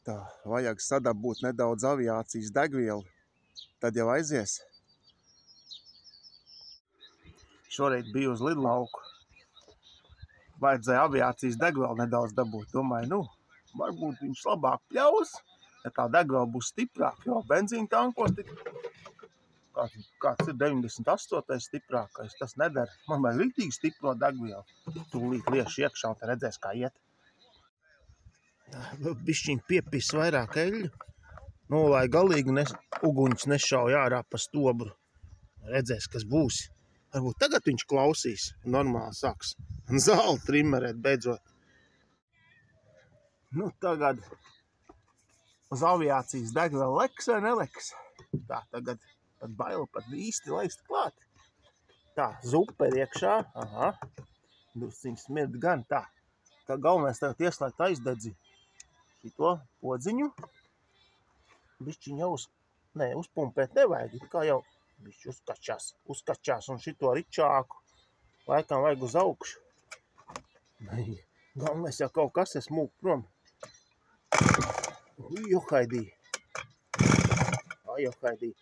Tā, vajag sadabūt nedaudz aviācijas degvielu. Tad jau aizies. Šorīt biju uz lidlauku. Vajadzēja aviācijas degvielu nedaudz dabūt. Domāju, varbūt viņš labāk pļaus, ja tā degviela būs stiprāk, jo benzīna tankos tik... Kāds ir 98. stiprākais, tas nedara. Man vajag riktīgi stipro degvielu. Tūlīt liešu iekšā un te redzēs, kā iet. Bišķiņ piepis vairāk eļļu. Lai galīgi uguņus nešauj ārā pa stobru. Redzēs, kas būs. Varbūt tagad viņš klausīs un normāli sāks zāli trimerēt beidzot. Tagad uz aviācijas degvielu leks vai neleks? Tā, tagad pat baila pat īsti laist klāt. Tā, zupa ir iekšā. Aha. Drusciņš smird gan tā. Tā galvenais tagad ieslēgt aizdedzi šito podziņu. Bišķiņ jau uzpumpēt nevajag. Kā jau bišķi uzkačās un šito ričāku. Laikam vajag uz augšu. Galvenais jau kaut kas smūg prom. Johaidī. Johaidī.